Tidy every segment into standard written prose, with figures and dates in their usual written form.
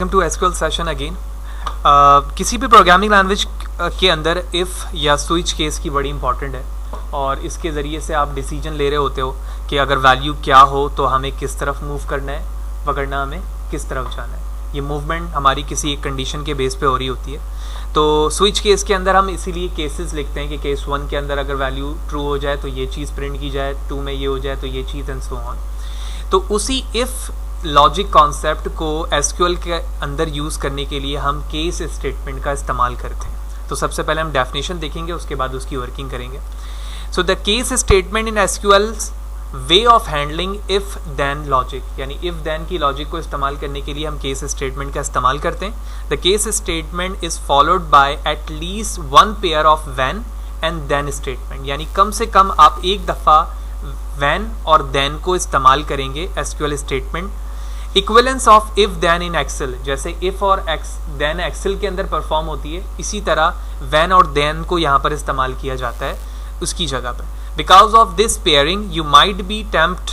Welcome to SQL session again. किसी भी programming language के अंदर इफ़ या स्विच केस की बड़ी इंपॉर्टेंट है और इसके ज़रिए से आप डिसीजन ले रहे होते हो कि अगर वैल्यू क्या हो तो हमें किस तरफ मूव करना है, पकड़ना हमें किस तरफ जाना है। ये मूवमेंट हमारी किसी एक कंडीशन के बेस पे हो रही होती है। तो स्विच केस के अंदर हम इसीलिए केसेस लिखते हैं कि केस 1 के अंदर अगर वैल्यू ट्रू हो जाए तो ये चीज़ प्रिंट की जाए, 2 में ये हो जाए तो ये चीज़ एंड सो ऑन। तो उसी इफ़ लॉजिक कॉन्सेप्ट को एसक्यूएल के अंदर यूज़ करने के लिए हम केस स्टेटमेंट का इस्तेमाल करते हैं। तो सबसे पहले हम डेफिनेशन देखेंगे, उसके बाद उसकी वर्किंग करेंगे। So the case statement in SQLs way of handling if then logic, यानी इफ़ देन की लॉजिक को इस्तेमाल करने के लिए हम केस स्टेटमेंट का इस्तेमाल करते हैं। The case statement is followed by at least one pair of when and then statement, यानी कम से कम आप एक दफ़ा व्हेन और देन को इस्तेमाल करेंगे SQL statement. Equivalence of if then in Excel, जैसे इफ और देन एक्सेल के अंदर परफॉर्म होती है, इसी तरह व्हेन और देन को यहाँ पर इस्तेमाल किया जाता है उसकी जगह पर। Because of this pairing you might be tempt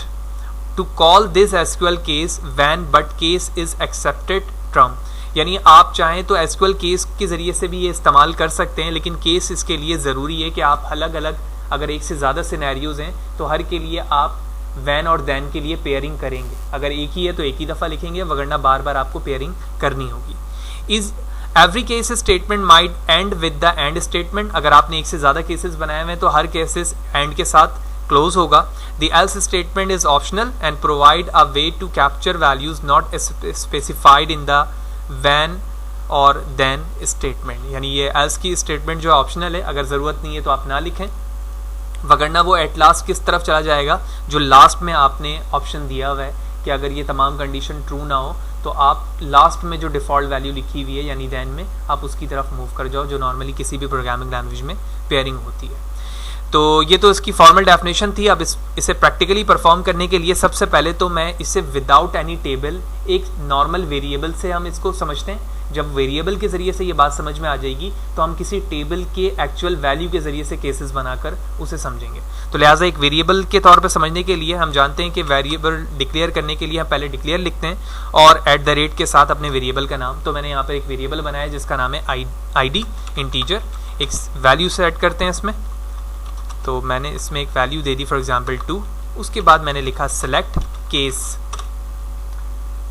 to call this SQL case when but case is accepted term, यानी आप चाहें तो एसक्यूएल केस के जरिए से भी ये इस्तेमाल कर सकते हैं, लेकिन केस इसके लिए ज़रूरी है कि आप अलग अलग, अगर एक से ज़्यादा सिनेरियोज हैं तो हर के लिए आप व्हेन और देन के लिए पेयरिंग करेंगे। अगर एक ही है तो एक ही दफ़ा लिखेंगे, वगरना बार बार आपको पेयरिंग करनी होगी। Is every case statement might and with the end statement, अगर आपने एक से ज़्यादा केसेस बनाए हुए हैं तो हर केसेस एंड के साथ क्लोज होगा। The else statement is optional and provide a way to capture values not specified in the when और देन स्टेटमेंट, यानी ये एल्स की स्टेटमेंट जो ऑप्शनल है, अगर ज़रूरत नहीं है तो आप ना लिखें, वगरना वो एट लास्ट किस तरफ चला जाएगा, जो लास्ट में आपने ऑप्शन दिया हुआ है कि अगर ये तमाम कंडीशन ट्रू ना हो तो आप लास्ट में जो डिफ़ॉल्ट वैल्यू लिखी हुई है यानी देन में, आप उसकी तरफ मूव कर जाओ, जो नॉर्मली किसी भी प्रोग्रामिंग लैंग्वेज में पेयरिंग होती है। तो ये तो इसकी फॉर्मल डेफिनेशन थी। अब इसे प्रैक्टिकली परफॉर्म करने के लिए सबसे पहले तो मैं इसे विदाउट एनी टेबल एक नॉर्मल वेरिएबल से हम इसको समझते हैं। जब वेरिएबल के ज़रिए से ये बात समझ में आ जाएगी तो हम किसी टेबल के एक्चुअल वैल्यू के ज़रिए से केसेस बनाकर उसे समझेंगे। तो लिहाजा एक वेरिएबल के तौर पे समझने के लिए हम जानते हैं कि वेरिएबल डिक्लेयर करने के लिए हम पहले डिक्लेयर लिखते हैं और एट द रेट के साथ अपने वेरिएबल का नाम। तो मैंने यहाँ पर एक वेरिएबल बनाया जिसका नाम है ID इंटीजर। एक वैल्यू सेट करते हैं इसमें, तो मैंने इसमें एक value they the for example 2। उसके बाद मैंने लिखा सेलेक्ट केस।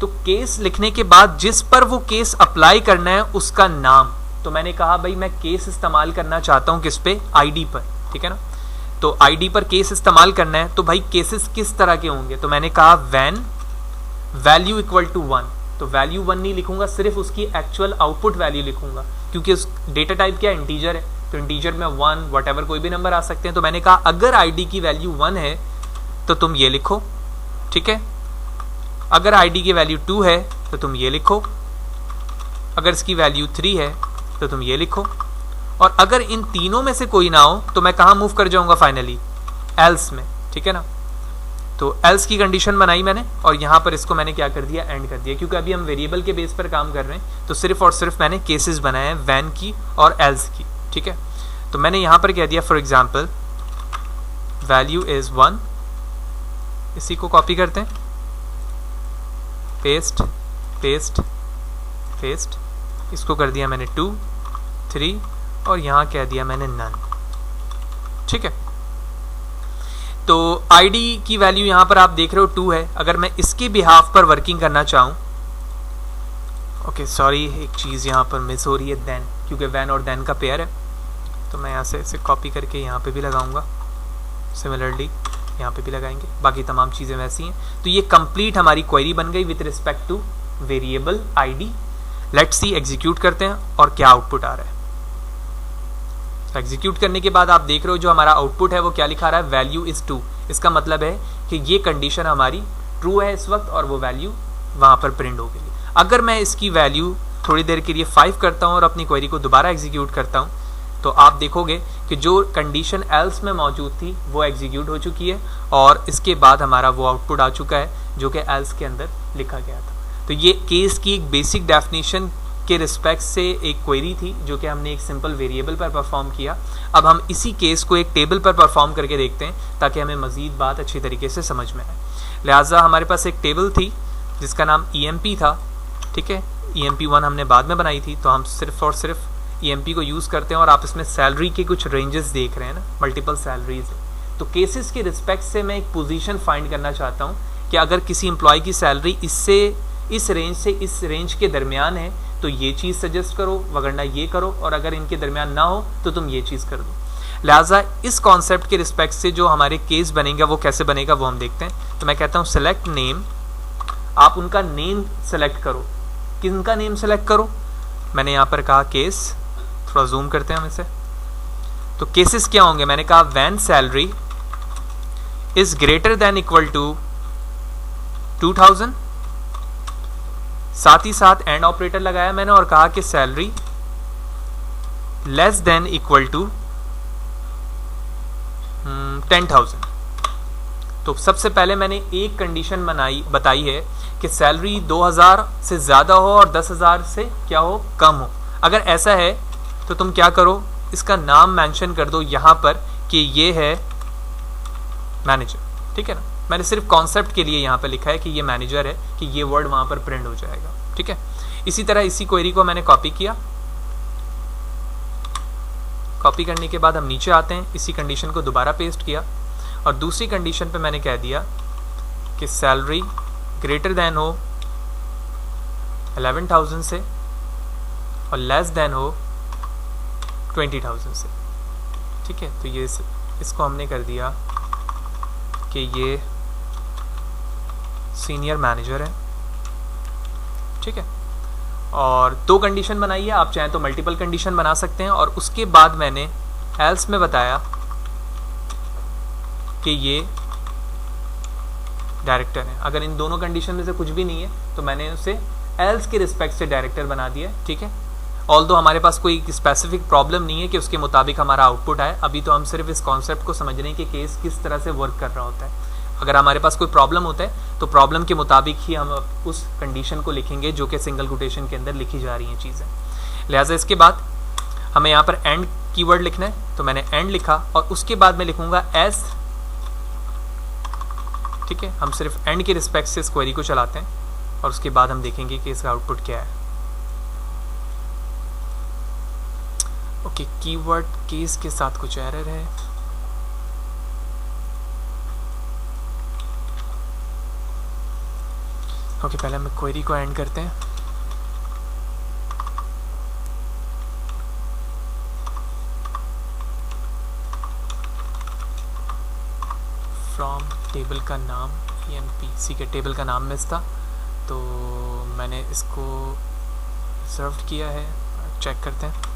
तो केस लिखने के बाद जिस पर वो केस अप्लाई करना है उसका नाम, तो मैंने कहा भाई मैं केस इस्तेमाल करना चाहता हूं किस पे, ID पर, ठीक है ना। तो ID पर केस इस्तेमाल करना है तो भाई केसेस किस तरह के होंगे, तो मैंने कहा व्हेन वैल्यू इक्वल टू 1। तो वैल्यू 1 नहीं लिखूंगा, सिर्फ उसकी एक्चुअल आउटपुट वैल्यू लिखूंगा, क्योंकि उस डेटा टाइप क्या इंटीजर है, तो इंटीजर में 1 वट कोई भी नंबर आ सकते हैं। तो मैंने कहा अगर ID की वैल्यू 1 है तो तुम ये लिखो, ठीक है। अगर ID की वैल्यू 2 है तो तुम ये लिखो, अगर इसकी वैल्यू 3 है तो तुम ये लिखो, और अगर इन तीनों में से कोई ना हो तो मैं कहाँ मूव कर जाऊंगा फाइनली, एल्स में, ठीक है ना। तो एल्स की कंडीशन बनाई मैंने और यहाँ पर इसको मैंने क्या कर दिया, एंड कर दिया, क्योंकि अभी हम वेरिएबल के बेस पर काम कर रहे हैं। तो सिर्फ और सिर्फ मैंने केसेस बनाए हैं व्हेन की और एल्स की, ठीक है। तो मैंने यहाँ पर कह दिया फॉर एग्जाम्पल वैल्यू इज 1, इसी को कॉपी करते हैं, पेस्ट पेस्ट पेस्ट, इसको कर दिया मैंने 2 3 और यहाँ कह दिया मैंने नन, ठीक है। तो ID की वैल्यू यहाँ पर आप देख रहे हो 2 है। अगर मैं इसके बिहाफ पर वर्किंग करना चाहूँ, ओके सॉरी एक चीज़ यहाँ पर मिस हो रही है, देन, क्योंकि वैन और देन का पेयर है, तो मैं यहाँ से इसे कॉपी करके यहाँ पे भी लगाऊंगा, सिमिलरली यहाँ पे भी लगाएंगे, बाकी तमाम चीज़ें वैसी हैं। तो ये कंप्लीट हमारी क्वेरी बन गई with respect two variable ID। Let's see, execute करते हैं और क्या आउटपुट आ रहा है। तो एग्जीक्यूट करने के बाद आप देख रहे हो जो हमारा आउटपुट है वो क्या लिखा रहा है, वैल्यू इज़ 2। इसका मतलब है कि ये कंडीशन हमारी ट्रू है इस वक्त और वो वैल्यू वहाँ पर प्रिंट हो गई। अगर मैं इसकी वैल्यू थोड़ी देर के लिए 5 करता हूँ और अपनी क्वेरी को दोबारा एग्जीक्यूट करता हूँ, तो आप देखोगे कि जो कंडीशन एल्स में मौजूद थी वो एग्जीक्यूट हो चुकी है और इसके बाद हमारा वो आउटपुट आ चुका है जो कि एल्स के अंदर लिखा गया था। तो ये केस की एक बेसिक डेफिनेशन के रिस्पेक्ट से एक क्वेरी थी जो कि हमने एक सिंपल वेरिएबल पर परफॉर्म किया। अब हम इसी केस को एक टेबल पर परफॉर्म करके देखते हैं ताकि हमें मज़ीद बात अच्छी तरीके से समझ में आए। लिहाजा हमारे पास एक टेबल थी जिसका नाम EMP था, ठीक है। EMP1 हमने बाद में बनाई थी, तो हम सिर्फ और सिर्फ EMP को यूज़ करते हैं। और आप इसमें सैलरी के कुछ रेंजेस देख रहे हैं ना, मल्टीपल सैलरीज। तो केसेस के रिस्पेक्ट से मैं एक पोजीशन फाइंड करना चाहता हूँ कि अगर किसी एम्प्लॉय की सैलरी इस रेंज से इस रेंज के दरमियान है तो ये चीज़ सजेस्ट करो, वगरना ये करो, और अगर इनके दरमियान ना हो तो तुम ये चीज़ कर दो। लिहाजा इस कॉन्सेप्ट के रिस्पेक्ट से जो हमारे केस बनेगा वो कैसे बनेगा वो हम देखते हैं। तो मैं कहता हूँ सेलेक्ट नेम, आप उनका नेम सेलेक्ट करो। किनका नेम सेलेक्ट करो? मैंने यहाँ पर कहा केस, थोड़ा जूम करते हैं हम इसे। तो केसेस क्या होंगे? मैंने कहा when salary is greater than equal to 2000, साथ ही साथ एंड ऑपरेटर लगाया मैंने और कहा कि salary less than equal to 10,000। तो सबसे पहले मैंने एक कंडीशन बताई है कि सैलरी 2000 से ज़्यादा हो और 10,000 से क्या हो, कम हो। अगर ऐसा है तो तुम क्या करो, इसका नाम मेंशन कर दो यहाँ पर कि ये है मैनेजर, ठीक है ना। मैंने सिर्फ कॉन्सेप्ट के लिए यहाँ पर लिखा है कि ये मैनेजर है, कि ये वर्ड वहाँ पर प्रिंट हो जाएगा, ठीक है। इसी तरह इसी क्वेरी को मैंने कॉपी किया। कॉपी करने के बाद हम नीचे आते हैं, इसी कंडीशन को दोबारा पेस्ट किया और दूसरी कंडीशन पे मैंने कह दिया कि सैलरी ग्रेटर देन हो 11,000 से और लेस देन हो 20,000 से, ठीक है। तो ये इसको हमने कर दिया कि ये सीनियर मैनेजर है, ठीक है। और दो कंडीशन बनाई है, आप चाहें तो मल्टीपल कंडीशन बना सकते हैं। और उसके बाद मैंने एल्स में बताया कि ये डायरेक्टर है। अगर इन दोनों कंडीशन में से कुछ भी नहीं है तो मैंने उसे एल्स के रिस्पेक्ट से डायरेक्टर बना दिया, ठीक है। ऑल्दो हमारे पास कोई स्पेसिफिक प्रॉब्लम नहीं है कि उसके मुताबिक हमारा आउटपुट आए। अभी तो हम सिर्फ इस कॉन्सेप्ट को समझ रहे हैं कि केस किस तरह से वर्क कर रहा होता है। अगर हमारे पास कोई प्रॉब्लम होता है तो प्रॉब्लम के मुताबिक ही हम उस कंडीशन को लिखेंगे जो कि सिंगल कोटेशन के अंदर लिखी जा रही हैं चीज़ें। लिहाजा इसके बाद हमें यहाँ पर एंड कीवर्ड लिखना है, तो मैंने एंड लिखा और उसके बाद मैं लिखूंगा एस, ठीक है। हम सिर्फ एंड के रिस्पेक्ट से इस क्वेरी को चलाते हैं और उसके बाद हम देखेंगे कि इसका आउटपुट क्या है। ओके, कीवर्ड केस के साथ कुछ एरर है। ओके, पहले हम क्वेरी को एंड करते हैं। फ्रॉम टेबल का नाम EMPC के टेबल का नाम मिस था, तो मैंने इसको सर्व किया है, चेक करते हैं।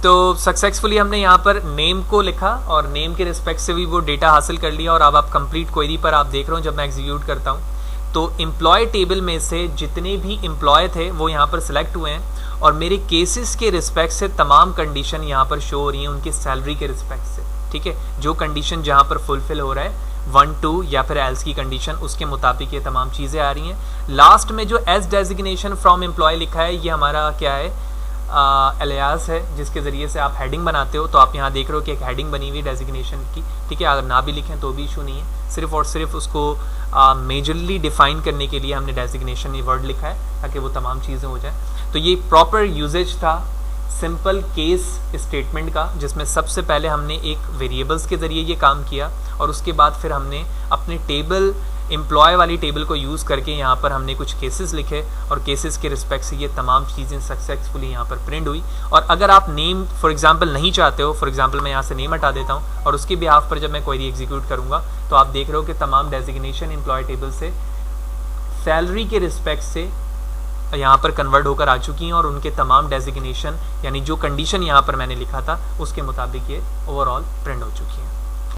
तो सक्सेसफुली हमने यहाँ पर नेम को लिखा और नेम के रिस्पेक्ट से भी वो डेटा हासिल कर लिया। और अब आप कंप्लीट क्वेरी पर आप देख रहे हो, जब मैं एग्जीक्यूट करता हूँ तो एम्प्लॉय टेबल में से जितने भी एम्प्लॉय थे वो यहाँ पर सिलेक्ट हुए हैं और मेरे केसेस के रिस्पेक्ट से तमाम कंडीशन यहाँ पर शो हो रही हैं उनकी सैलरी के रिस्पेक्ट से, ठीक है। जो कंडीशन जहाँ पर फुलफिल हो रहा है 1, 2 या फिर एल्स की कंडीशन, उसके मुताबिक ये तमाम चीज़ें आ रही हैं। लास्ट में जो एस डेजिग्नेशन फ्रॉम एम्प्लॉय लिखा है, ये हमारा क्या है, एलियास है, जिसके ज़रिए से आप हेडिंग बनाते हो। तो आप यहाँ देख रहे हो कि एक हेडिंग बनी हुई डेजिग्नेशन की, ठीक है। अगर ना भी लिखें तो भी इशू नहीं है, सिर्फ और सिर्फ उसको मेजरली डिफाइन करने के लिए हमने डेजिग्नेशन ये वर्ड लिखा है ताकि वो तमाम चीज़ें हो जाए। तो ये प्रॉपर यूजेज था सिंपल केस स्टेटमेंट का, जिसमें सबसे पहले हमने एक वेरिएबल्स के ज़रिए ये काम किया और उसके बाद फिर हमने अपने टेबल एम्प्लॉय वाली टेबल को यूज़ करके यहाँ पर हमने कुछ केसेस लिखे और केसेस के रिस्पेक्ट से ये तमाम चीज़ें सक्सेसफुली यहाँ पर प्रिंट हुई। और अगर आप नेम फॉर एग्जांपल नहीं चाहते हो, फॉर एग्जांपल मैं यहाँ से नेम हटा देता हूँ और उसके बिहाफ पर जब मैं क्वेरी एग्जीक्यूट करूँगा तो आप देख रहे हो कि तमाम डेजिग्नेशन एम्प्लॉय टेबल से सैलरी के रिस्पेक्ट से यहाँ पर कन्वर्ट होकर आ चुकी हैं और उनके तमाम डेजिग्नेशन यानी जो कंडीशन यहाँ पर मैंने लिखा था उसके मुताबिक ये ओवरऑल प्रिंट हो चुकी हैं।